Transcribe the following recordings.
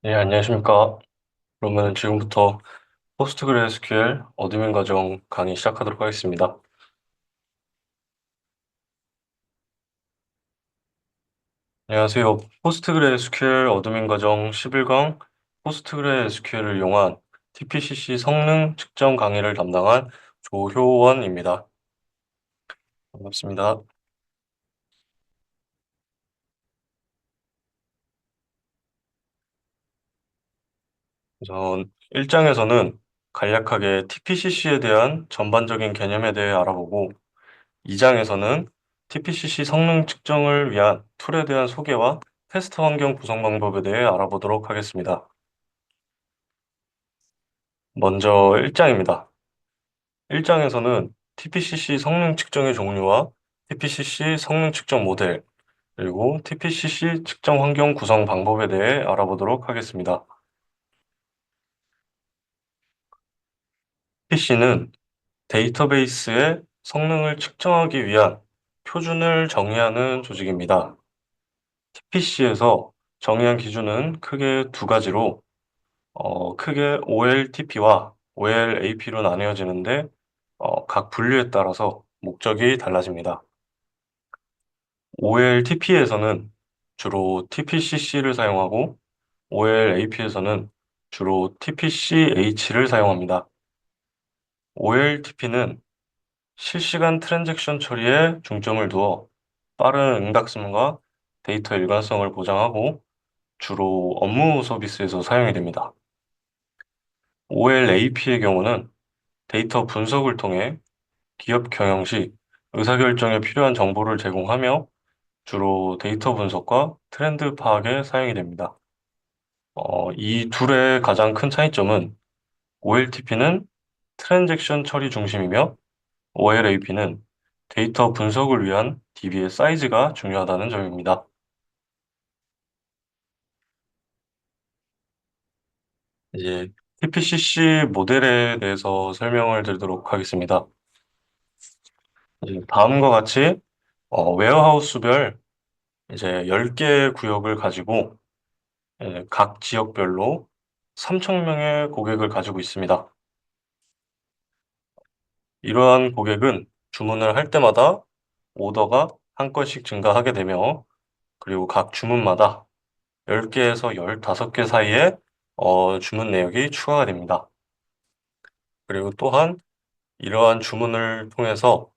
네, 안녕하십니까. 그러면 지금부터 포스트그레스QL 어드민 과정 강의 시작하도록 하겠습니다. 안녕하세요. 포스트그레스QL 어드민 과정 11강 포스트그레스QL을 이용한 TPCC 성능 측정 강의를 담당한 조효원입니다. 반갑습니다. 우선 1장에서는 간략하게 TPCC에 대한 전반적인 개념에 대해 알아보고 2장에서는 TPCC 성능 측정을 위한 툴에 대한 소개와 테스트 환경 구성 방법에 대해 알아보도록 하겠습니다. 먼저 1장입니다. 1장에서는 TPCC 성능 측정의 종류와 TPCC 성능 측정 모델, 그리고 TPCC 측정 환경 구성 방법에 대해 알아보도록 하겠습니다. TPC는 데이터베이스의 성능을 측정하기 위한 표준을 정의하는 조직입니다. TPC에서 정의한 기준은 크게 두 가지로 크게 OLTP와 OLAP로 나뉘어지는데 각 분류에 따라서 목적이 달라집니다. OLTP에서는 주로 TPCC를 사용하고 OLAP에서는 주로 TPCH를 사용합니다. OLTP는 실시간 트랜잭션 처리에 중점을 두어 빠른 응답성과 데이터 일관성을 보장하고 주로 업무 서비스에서 사용이 됩니다. OLAP의 경우는 데이터 분석을 통해 기업 경영 시 의사결정에 필요한 정보를 제공하며 주로 데이터 분석과 트렌드 파악에 사용이 됩니다. 이 둘의 가장 큰 차이점은 OLTP는 트랜잭션 처리 중심이며 OLAP는 데이터 분석을 위한 DB의 사이즈가 중요하다는 점입니다. 이제 TPCC 모델에 대해서 설명을 드리도록 하겠습니다. 이제 다음과 같이 웨어하우스별 이제 10개 구역을 가지고 각 지역별로 3,000명의 고객을 가지고 있습니다. 이러한 고객은 주문을 할 때마다 오더가 한 건씩 증가하게 되며 그리고 각 주문마다 10개에서 15개 사이에 주문 내역이 추가가 됩니다. 그리고 또한 이러한 주문을 통해서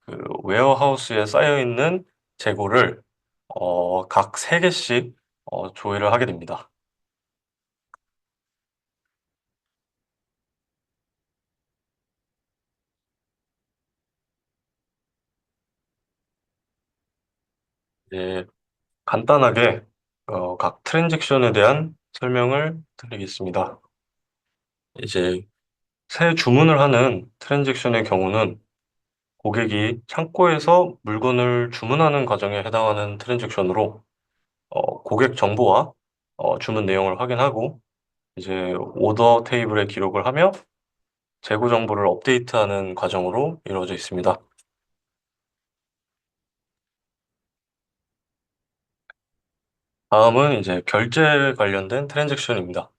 그 웨어하우스에 쌓여 있는 재고를 각 3개씩 조회를 하게 됩니다. 예, 간단하게 각 트랜잭션에 대한 설명을 드리겠습니다. 이제 새 주문을 하는 트랜잭션의 경우는 고객이 창고에서 물건을 주문하는 과정에 해당하는 트랜잭션으로 고객 정보와 주문 내용을 확인하고 이제 오더 테이블에 기록을 하며 재고 정보를 업데이트하는 과정으로 이루어져 있습니다. 다음은 이제 결제 관련된 트랜잭션입니다.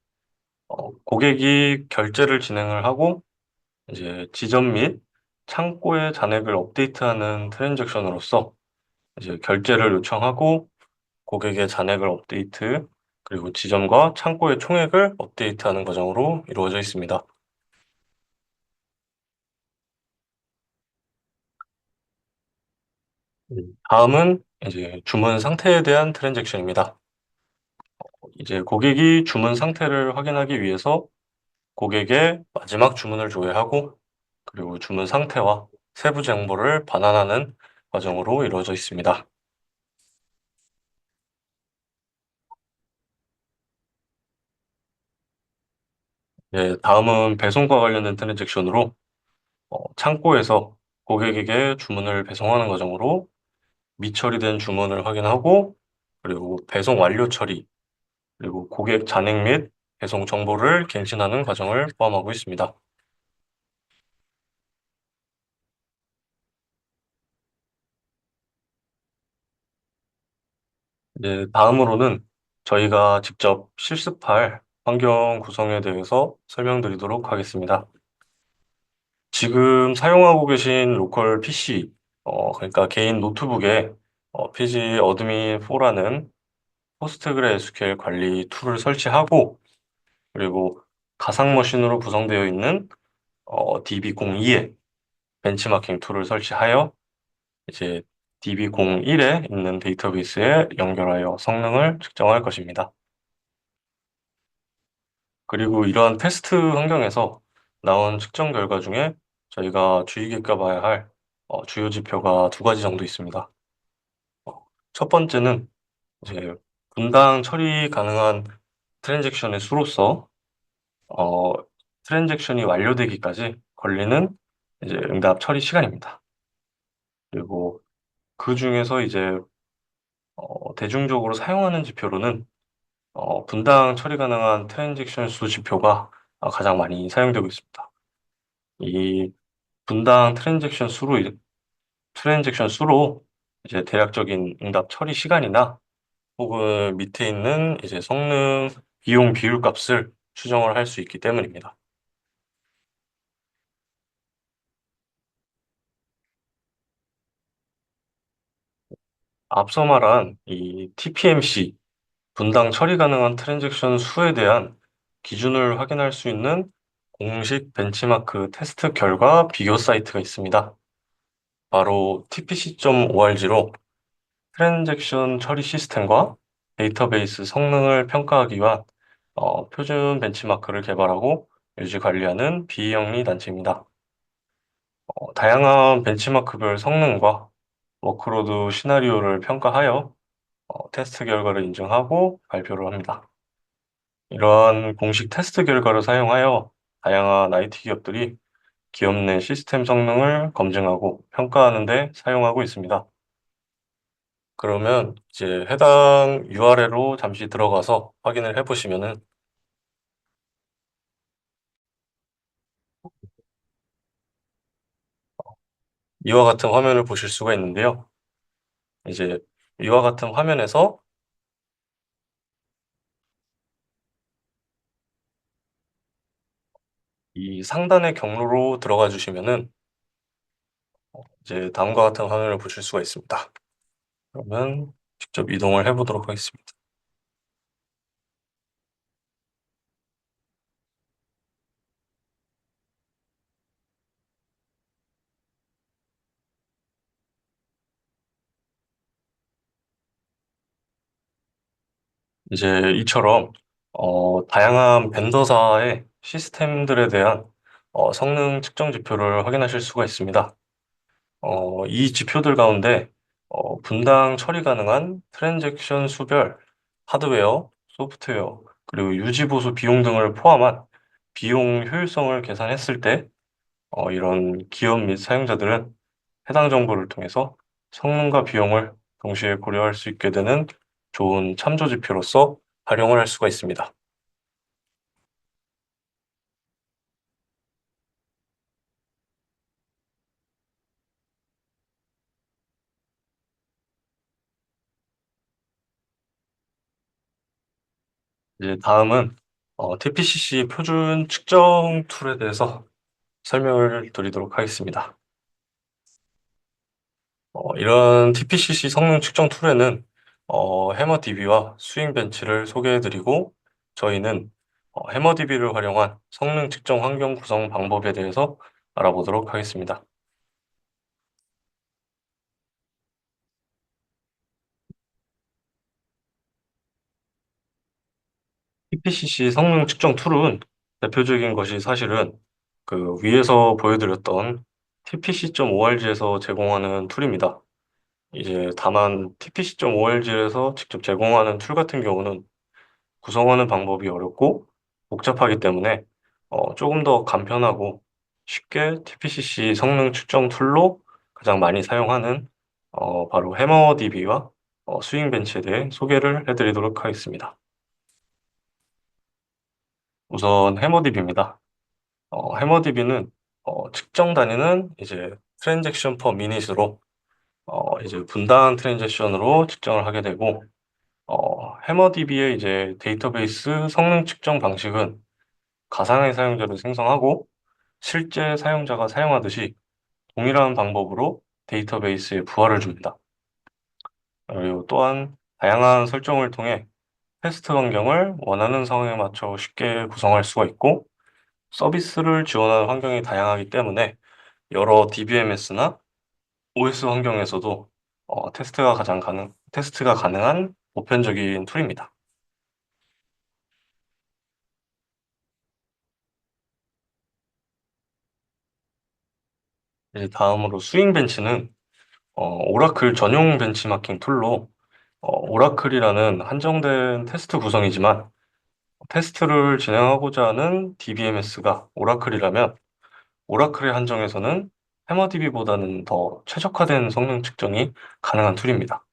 고객이 결제를 진행을 하고 이제 지점 및 창고의 잔액을 업데이트하는 트랜잭션으로서 이제 결제를 요청하고 고객의 잔액을 업데이트, 그리고 지점과 창고의 총액을 업데이트하는 과정으로 이루어져 있습니다. 다음은 이제 주문 상태에 대한 트랜잭션입니다. 이제 고객이 주문 상태를 확인하기 위해서 고객의 마지막 주문을 조회하고 그리고 주문 상태와 세부 정보를 반환하는 과정으로 이루어져 있습니다. 네, 다음은 배송과 관련된 트랜잭션으로 창고에서 고객에게 주문을 배송하는 과정으로 미처리된 주문을 확인하고 그리고 배송 완료 처리, 그리고 고객 잔액 및 배송 정보를 갱신하는 과정을 포함하고 있습니다. 이제 다음으로는 저희가 직접 실습할 환경 구성에 대해서 설명드리도록 하겠습니다. 지금 사용하고 계신 로컬 PC, 그러니까 개인 노트북에 PG 어드민 4라는 포스트그레SQL 관리 툴을 설치하고, 그리고 가상 머신으로 구성되어 있는 DB02에 벤치마킹 툴을 설치하여 이제 DB01에 있는 데이터베이스에 연결하여 성능을 측정할 것입니다. 그리고 이러한 테스트 환경에서 나온 측정 결과 중에 저희가 주의 깊게 봐야 할 주요 지표가 두 가지 정도 있습니다. 첫 번째는 이제 분당 처리 가능한 트랜잭션의 수로서 어, 트랜잭션이 완료되기까지 걸리는 이제 응답 처리 시간입니다. 그리고 그 중에서 이제 대중적으로 사용하는 지표로는 분당 처리 가능한 트랜잭션 수 지표가 가장 많이 사용되고 있습니다. 이 분당 트랜잭션 수로 이제 대략적인 응답 처리 시간이나 혹은 밑에 있는 이제 성능 비용 비율 값을 추정을 할 수 있기 때문입니다. 앞서 말한 이 TPMC, 분당 처리 가능한 트랜잭션 수에 대한 기준을 확인할 수 있는 공식 벤치마크 테스트 결과 비교 사이트가 있습니다. 바로 tpc.org로 트랜잭션 처리 시스템과 데이터베이스 성능을 평가하기 위한 표준 벤치마크를 개발하고 유지 관리하는 비영리 단체입니다. 다양한 벤치마크별 성능과 워크로드 시나리오를 평가하여 테스트 결과를 인증하고 발표를 합니다. 이러한 공식 테스트 결과를 사용하여 다양한 IT 기업들이 기업 내 시스템 성능을 검증하고 평가하는 데 사용하고 있습니다. 그러면 이제 해당 URL로 잠시 들어가서 확인을 해보시면은 이와 같은 화면을 보실 수가 있는데요. 이제 이와 같은 화면에서 이 상단의 경로로 들어가 주시면은 이제 다음과 같은 화면을 보실 수가 있습니다. 그러면 직접 이동을 해보도록 하겠습니다. 이제 이처럼 다양한 벤더사의 시스템들에 대한 성능 측정 지표를 확인하실 수가 있습니다. 이 지표들 가운데 분당 처리 가능한 트랜잭션 수별 하드웨어, 소프트웨어, 그리고 유지 보수 비용 등을 포함한 비용 효율성을 계산했을 때 이런 기업 및 사용자들은 해당 정보를 통해서 성능과 비용을 동시에 고려할 수 있게 되는 좋은 참조 지표로서 활용을 할 수가 있습니다. 이제 다음은 TPCC 표준 측정 툴에 대해서 설명을 드리도록 하겠습니다. 이런 TPCC 성능 측정 툴에는 해머DB와 스윙벤치를 소개해드리고 저희는 해머DB를 활용한 성능 측정 환경 구성 방법에 대해서 알아보도록 하겠습니다. TPCC 성능 측정 툴은 대표적인 것이 사실은 그 위에서 보여드렸던 TPC.org에서 제공하는 툴입니다. 이제 다만 TPC.org에서 직접 제공하는 툴 같은 경우는 구성하는 방법이 어렵고 복잡하기 때문에 조금 더 간편하고 쉽게 TPCC 성능 측정 툴로 가장 많이 사용하는 바로 해머DB와 스윙벤치에 대해 소개를 해드리도록 하겠습니다. 우선 해머DB입니다. 해머DB는 측정 단위는 이제 트랜잭션 퍼 미닛으로 이제 분당 트랜잭션으로 측정을 하게 되고 해머DB의 이제 데이터베이스 성능 측정 방식은 가상의 사용자를 생성하고 실제 사용자가 사용하듯이 동일한 방법으로 데이터베이스에 부하를 줍니다. 그리고 또한 다양한 설정을 통해 테스트 환경을 원하는 상황에 맞춰 쉽게 구성할 수가 있고 서비스를 지원하는 환경이 다양하기 때문에 여러 DBMS나 OS 환경에서도 테스트가 가능한 보편적인 툴입니다. 이제 다음으로 스윙 벤치는 오라클 전용 벤치마킹 툴로 오라클이라는 한정된 테스트 구성이지만 테스트를 진행하고자 하는 DBMS가 오라클이라면 오라클의 한정에서는 해머DB보다는 더 최적화된 성능 측정이 가능한 툴입니다.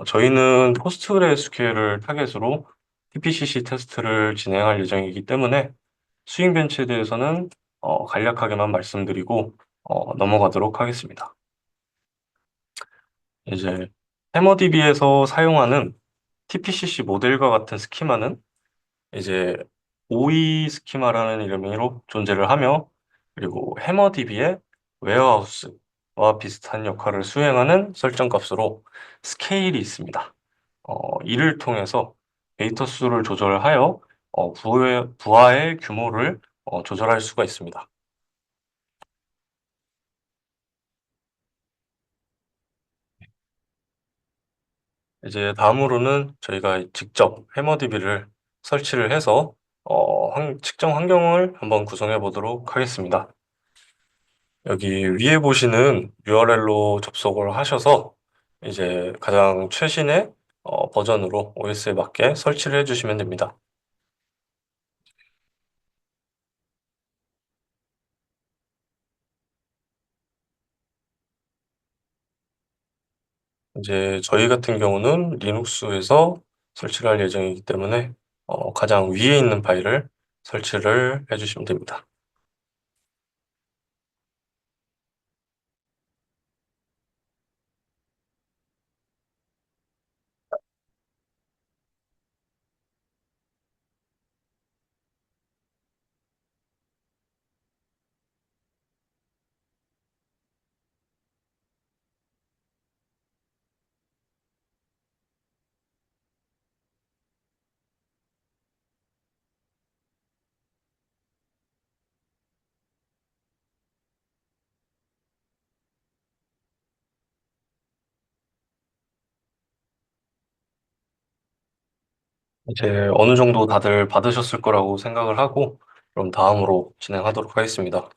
저희는 포스트그레스QL을 타겟으로 TPCC 테스트를 진행할 예정이기 때문에 스윙 벤치에 대해서는 간략하게만 말씀드리고 넘어가도록 하겠습니다. 이제 해머DB에서 사용하는 TPCC 모델과 같은 스키마는 이제 OE 스키마라는 이름으로 존재를 하며 그리고 해머DB의 웨어하우스와 비슷한 역할을 수행하는 설정 값으로 스케일이 있습니다. 이를 통해서 데이터 수를 조절하여 부하의 규모를 조절할 수가 있습니다. 이제 다음으로는 저희가 직접 해머DB를 설치를 해서 측정 환경을 한번 구성해 보도록 하겠습니다. 여기 위에 보시는 URL로 접속을 하셔서 이제 가장 최신의 버전으로 OS에 맞게 설치를 해주시면 됩니다. 이제 저희 같은 경우는 리눅스에서 설치를 할 예정이기 때문에 가장 위에 있는 파일을 설치를 해주시면 됩니다. 이제 어느 정도 다들 받으셨을 거라고 생각을 하고 그럼 다음으로 진행하도록 하겠습니다.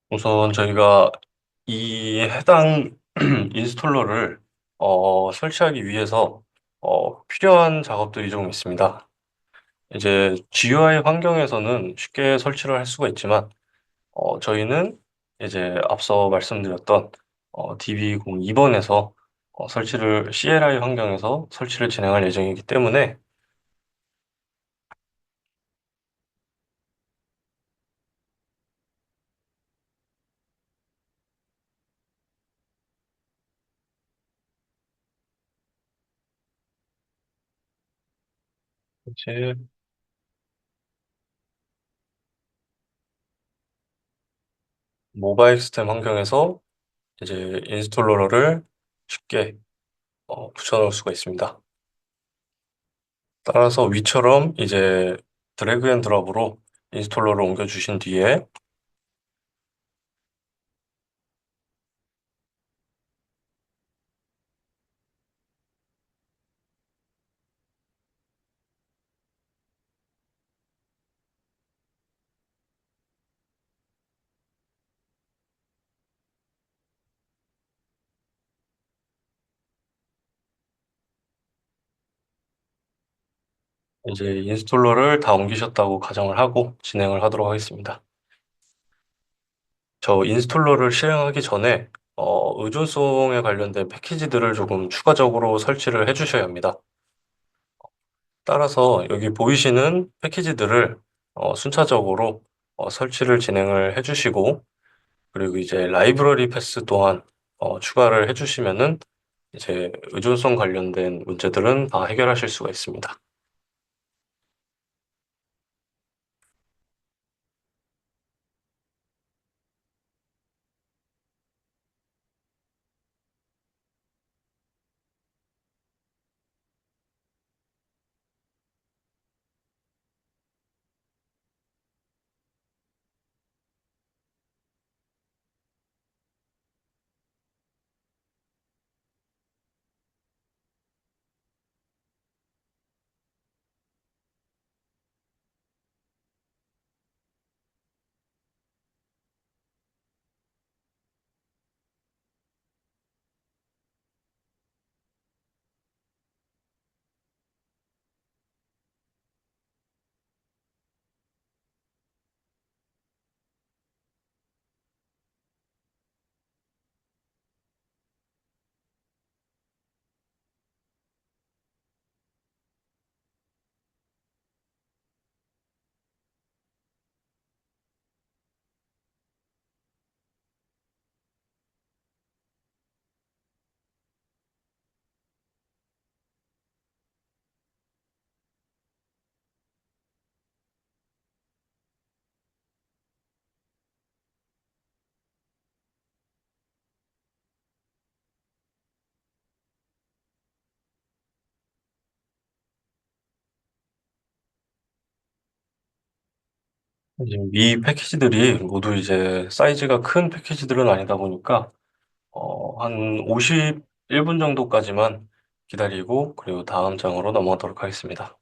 우선 저희가 이 해당 인스톨러를 설치하기 위해서 필요한 작업들이 좀 있습니다. 이제 GUI 환경에서는 쉽게 설치를 할 수가 있지만 저희는 이제 앞서 말씀드렸던 DB02번에서 설치를 CLI 환경에서 설치를 진행할 예정이기 때문에 이제 모바일 시스템 환경에서 이제 인스톨러를 쉽게 붙여넣을 수가 있습니다. 따라서 위처럼 이제 드래그 앤 드롭으로 인스톨러를 옮겨주신 뒤에 이제 인스톨러를 다 옮기셨다고 가정을 하고 진행을 하도록 하겠습니다. 저 인스톨러를 실행하기 전에 의존성에 관련된 패키지들을 조금 추가적으로 설치를 해주셔야 합니다. 따라서 여기 보이시는 패키지들을 순차적으로 설치를 진행을 해주시고 그리고 이제 라이브러리 패스 또한 추가를 해주시면은 이제 의존성 관련된 문제들은 다 해결하실 수가 있습니다. 이제 미 패키지들이 모두 이제 사이즈가 큰 패키지들은 아니다 보니까 한 51분 정도까지만 기다리고 그리고 다음 장으로 넘어가도록 하겠습니다.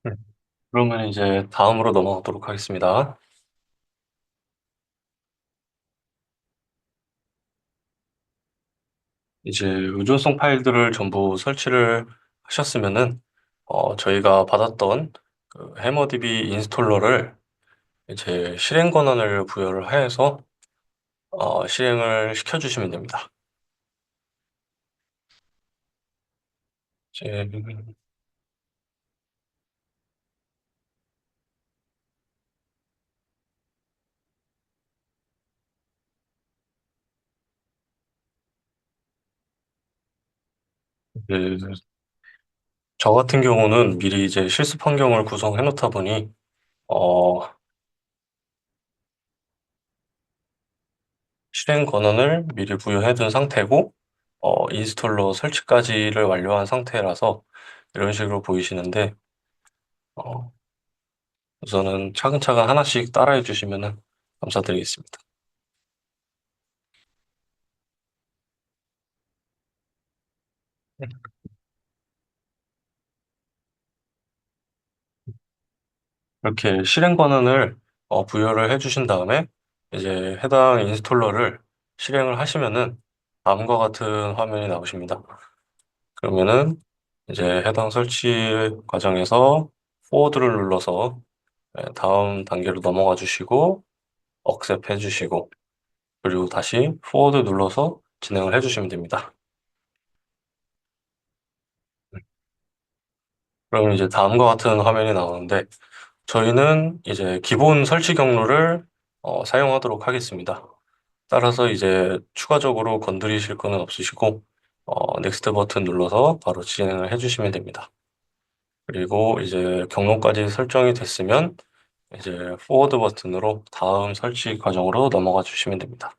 네. 그러면 이제 다음으로 넘어가도록 하겠습니다. 이제 의존성 파일들을 전부 설치를 하셨으면은 저희가 받았던 그 해머DB 인스톨러를 이제 실행 권한을 부여를 해서 실행을 시켜주시면 됩니다. 이제 그, 저 같은 경우는 미리 이제 실습 환경을 구성해 놓다 보니, 어, 실행 권한을 미리 부여해 둔 상태고, 인스톨러 설치까지를 완료한 상태라서 이런 식으로 보이시는데, 어, 우선은 차근차근 하나씩 따라해 주시면 감사드리겠습니다. 이렇게 실행 권한을 부여를 해 주신 다음에 이제 해당 인스톨러를 실행을 하시면은 다음과 같은 화면이 나오십니다. 그러면은 이제 해당 설치 과정에서 포워드를 눌러서 다음 단계로 넘어가 주시고 억셉 해 주시고 그리고 다시 포워드 눌러서 진행을 해 주시면 됩니다. 그러면 이제 다음과 같은 화면이 나오는데 저희는 이제 기본 설치 경로를 사용하도록 하겠습니다. 따라서 이제 추가적으로 건드리실 거는 없으시고 넥스트 버튼 눌러서 바로 진행을 해주시면 됩니다. 그리고 이제 경로까지 설정이 됐으면 이제 포워드 버튼으로 다음 설치 과정으로 넘어가 주시면 됩니다.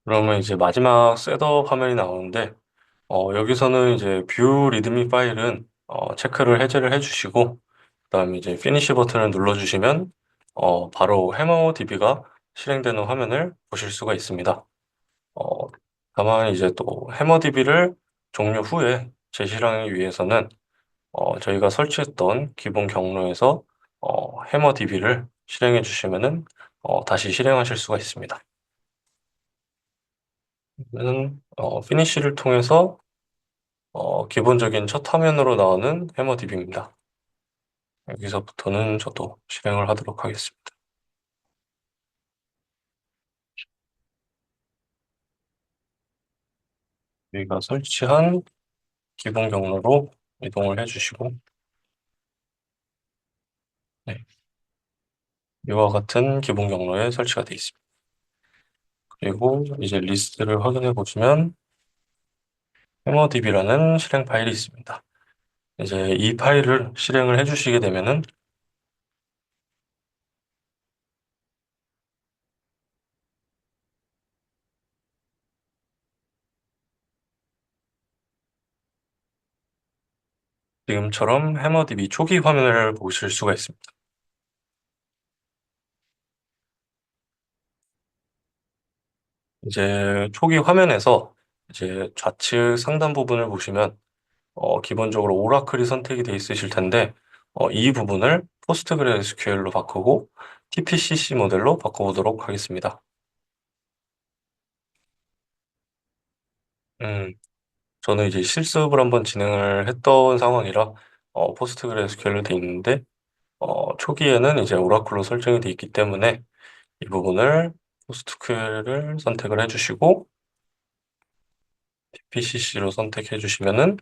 그러면 이제 마지막 셋업 화면이 나오는데 여기서는 이제 뷰 리드미 파일은 체크를 해제를 해주시고 그다음에 이제 피니시 버튼을 눌러주시면 바로 해머 DB가 실행되는 화면을 보실 수가 있습니다. 어, 다만 이제 또 해머 DB를 종료 후에 재실행하기 위해서는 저희가 설치했던 기본 경로에서 해머 DB를 실행해 주시면은 다시 실행하실 수가 있습니다. 그러면은 피니시를 통해서 기본적인 첫 화면으로 나오는 해머 DB입니다. 여기서부터는 저도 실행을 하도록 하겠습니다. 저희가 설치한 기본 경로로 이동을 해주시고, 네, 이와 같은 기본 경로에 설치가 되어 있습니다. 그리고 이제 리스트를 확인해 보시면 해머DB라는 실행 파일이 있습니다. 이제 이 파일을 실행을 해주시게 되면은 지금처럼 해머DB 초기 화면을 보실 수가 있습니다. 이제 초기 화면에서 이제 좌측 상단 부분을 보시면 기본적으로 오라클이 선택이 돼 있으실 텐데 이 부분을 포스트그레스QL로 바꾸고 TPCC 모델로 바꿔보도록 하겠습니다. 음, 저는 이제 실습을 한번 진행을 했던 상황이라 포스트그레스QL로 돼 있는데 초기에는 이제 오라클로 설정이 돼 있기 때문에 이 부분을 포스트QL을 선택을 해주시고 TPCC로 선택해 주시면은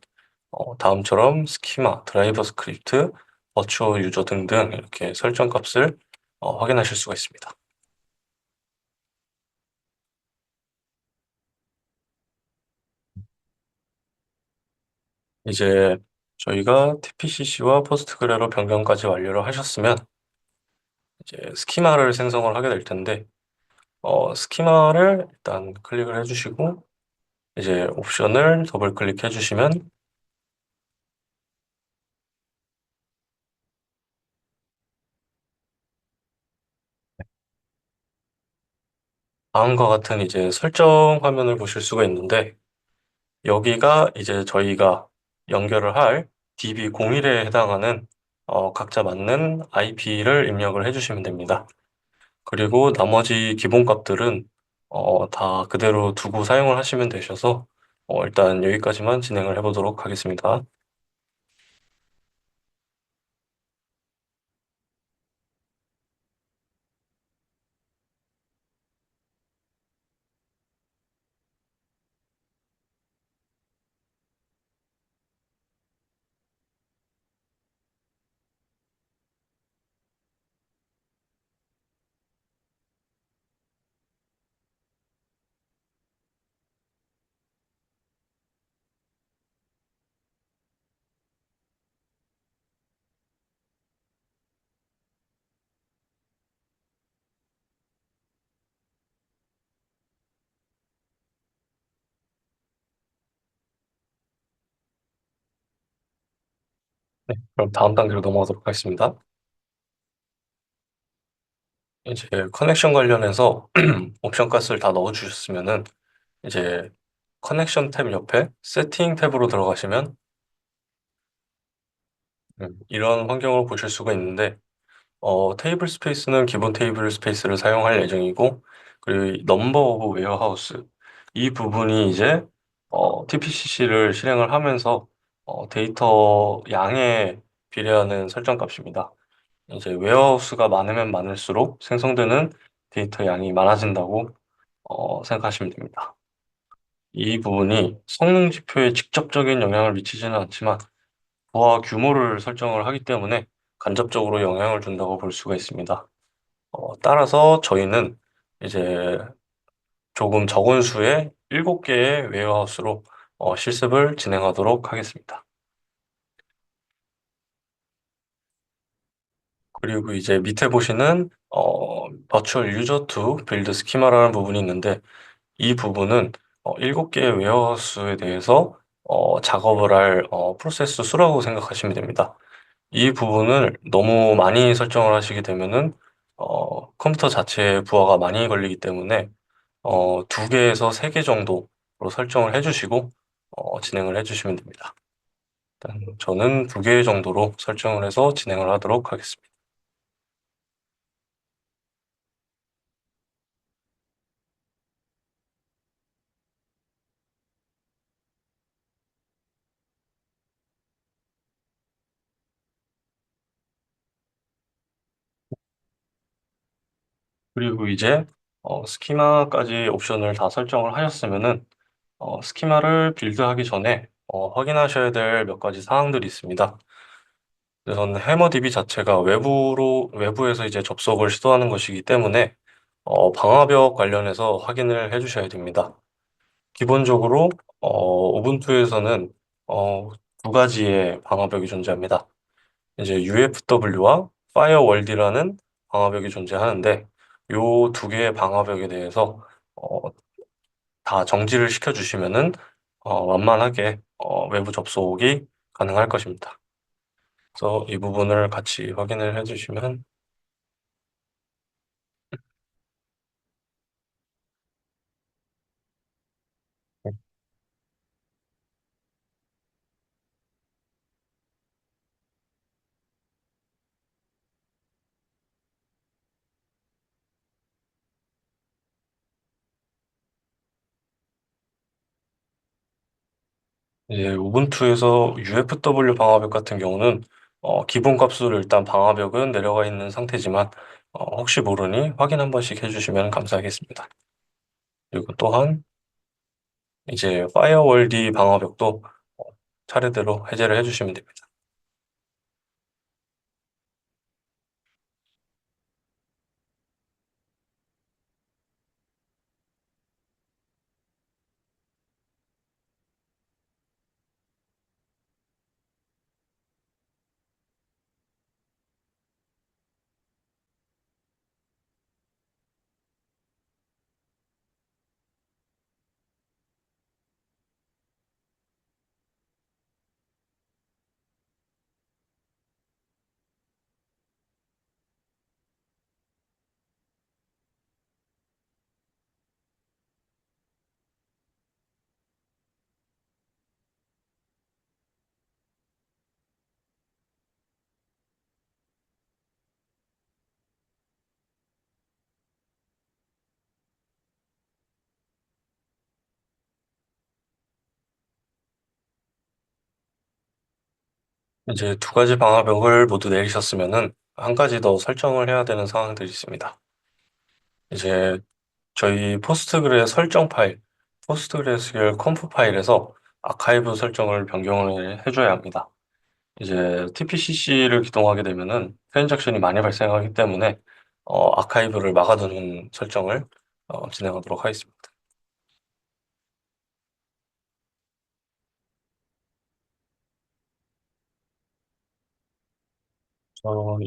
다음처럼 스키마, 드라이버 스크립트, 버추어 유저 등등 이렇게 설정 값을 확인하실 수가 있습니다. 이제 저희가 TPCC와 포스트그레로 변경까지 완료를 하셨으면 이제 스키마를 생성을 하게 될 텐데 스키마를 일단 클릭을 해주시고 이제 옵션을 더블 클릭해 주시면 다음과 같은 이제 설정 화면을 보실 수가 있는데 여기가 이제 저희가 연결을 할 DB01에 해당하는 각자 맞는 IP를 입력을 해주시면 됩니다. 그리고 나머지 기본 값들은 다 그대로 두고 사용을 하시면 되셔서 일단 여기까지만 진행을 해보도록 하겠습니다. 네, 그럼 다음 단계로 넘어가도록 하겠습니다. 이제 커넥션 관련해서 옵션 값을 다 넣어주셨으면은 이제 커넥션 탭 옆에 세팅 탭으로 들어가시면 이런 환경을 보실 수가 있는데 테이블 스페이스는 기본 테이블 스페이스를 사용할 예정이고 그리고 이 넘버 오브 웨어하우스 이 부분이 이제 TPCC를 실행을 하면서 데이터 양에 비례하는 설정 값입니다. 이제 웨어하우스가 많으면 많을수록 생성되는 데이터 양이 많아진다고 생각하시면 됩니다. 이 부분이 성능 지표에 직접적인 영향을 미치지는 않지만 부하 규모를 설정을 하기 때문에 간접적으로 영향을 준다고 볼 수가 있습니다. 따라서 저희는 이제 조금 적은 수의 7개의 웨어하우스로 실습을 진행하도록 하겠습니다. 그리고 이제 밑에 보시는 버추얼 유저 투 빌드 스키마라는 부분이 있는데 이 부분은 7개의 웨어하우스에 대해서 작업을 할 프로세스 수라고 생각하시면 됩니다. 이 부분을 너무 많이 설정을 하시게 되면은 컴퓨터 자체에 부하가 많이 걸리기 때문에 2개에서 3개 정도로 설정을 해주시고 진행을 해주시면 됩니다. 일단 저는 2개 정도로 설정을 해서 진행을 하도록 하겠습니다. 그리고 이제 스키마까지 옵션을 다 설정을 하셨으면은 스키마를 빌드하기 전에 확인하셔야 될 몇 가지 사항들이 있습니다. 우선 해머DB 자체가 외부에서 이제 접속을 시도하는 것이기 때문에 방화벽 관련해서 확인을 해주셔야 됩니다. 기본적으로 우분투에서는 어, 2가지의 방화벽이 존재합니다. 이제 UFW와 파이어월드라는 방화벽이 존재하는데 요 2개의 방화벽에 대해서 어, 다 정지를 시켜주시면은 완만하게 외부 접속이 가능할 것입니다. 그래서 이 부분을 같이 확인을 해주시면 이제 우분투에서 UFW 방화벽 같은 경우는 기본 값으로 일단 방화벽은 내려가 있는 상태지만 혹시 모르니 확인 한 번씩 해주시면 감사하겠습니다. 그리고 또한 이제 파이어월드 방화벽도 어, 차례대로 해제를 해주시면 됩니다. 이제 2가지 방화벽을 모두 내리셨으면은 한 가지 더 설정을 해야 되는 상황들이 있습니다. 이제 저희 포스트그레 설정 파일, 포스트그레스QL 컴프 파일에서 아카이브 설정을 변경을 해줘야 합니다. 이제 TPCC를 기동하게 되면은 트랜잭션이 많이 발생하기 때문에 아카이브를 막아두는 설정을 진행하도록 하겠습니다.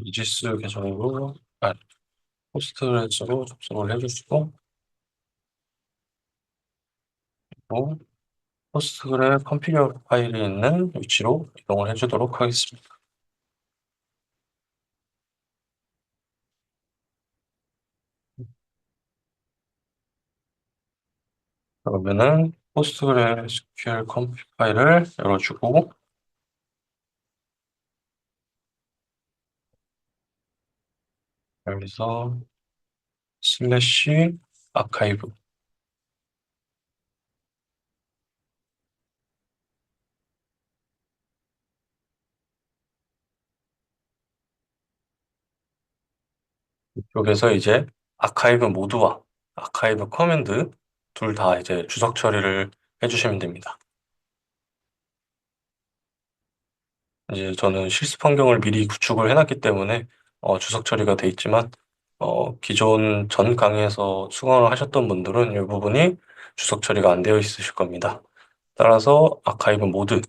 이지스 계정으로 포스트그레스로 접속을 해주시고 또 포스트그레 컨피규어 파일이 있는 위치로 이동을 해주도록 하겠습니다. 그러면은 PostgreSQL 컴피 파일을 열어주고 여기서 슬래시 아카이브 여기서 이제 아카이브 모드와 아카이브 커맨드 둘 다 이제 주석 처리를 해주시면 됩니다. 이제 저는 실습 환경을 미리 구축을 해놨기 때문에 주석 처리가 돼 있지만 기존 전 강의에서 수강을 하셨던 분들은 이 부분이 주석 처리가 안 되어 있으실 겁니다. 따라서 아카이브 모드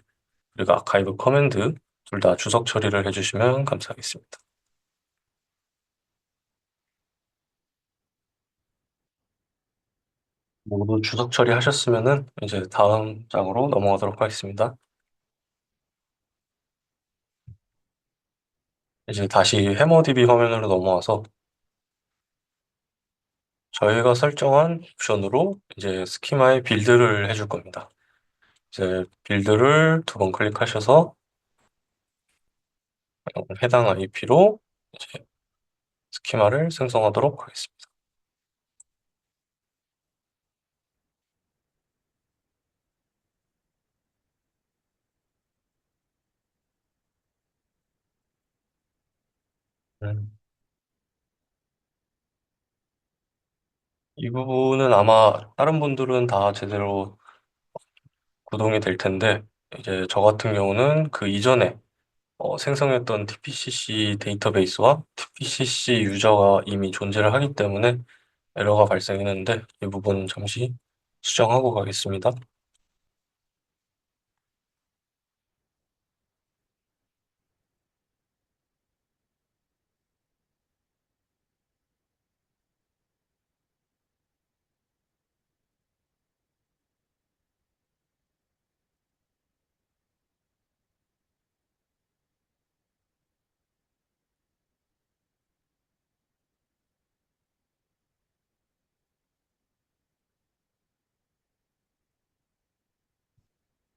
그리고 아카이브 커맨드 둘 다 주석 처리를 해주시면 감사하겠습니다. 모두 주석 처리하셨으면은 이제 다음 장으로 넘어가도록 하겠습니다. 이제 다시 해머DB 화면으로 넘어와서 저희가 설정한 옵션으로 이제 스키마의 빌드를 해줄 겁니다. 이제 빌드를 두 번 클릭하셔서 해당 IP로 이제 스키마를 생성하도록 하겠습니다. 음, 이 부분은 아마 다른 분들은 다 제대로 구동이 될 텐데 이제 저 같은 경우는 그 이전에 생성했던 TPCC 데이터베이스와 TPCC 유저가 이미 존재를 하기 때문에 에러가 발생했는데 이 부분 잠시 수정하고 가겠습니다.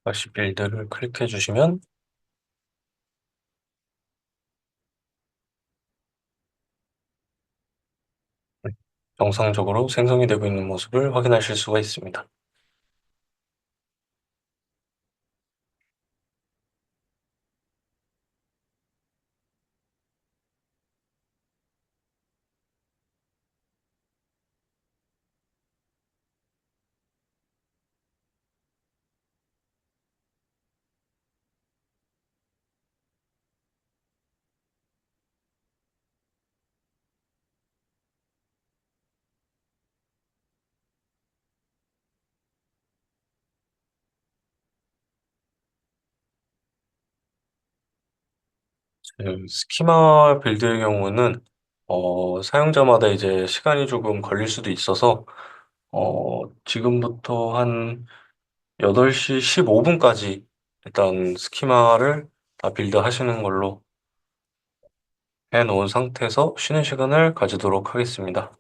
다시 빌드를 클릭해 주시면 정상적으로 생성이 되고 있는 모습을 확인하실 수가 있습니다. 스키마 빌드의 경우는 사용자마다 이제 시간이 조금 걸릴 수도 있어서 지금부터 한 8시 15분까지 일단 스키마를 다 빌드 하시는 걸로 해 놓은 상태에서 쉬는 시간을 가지도록 하겠습니다.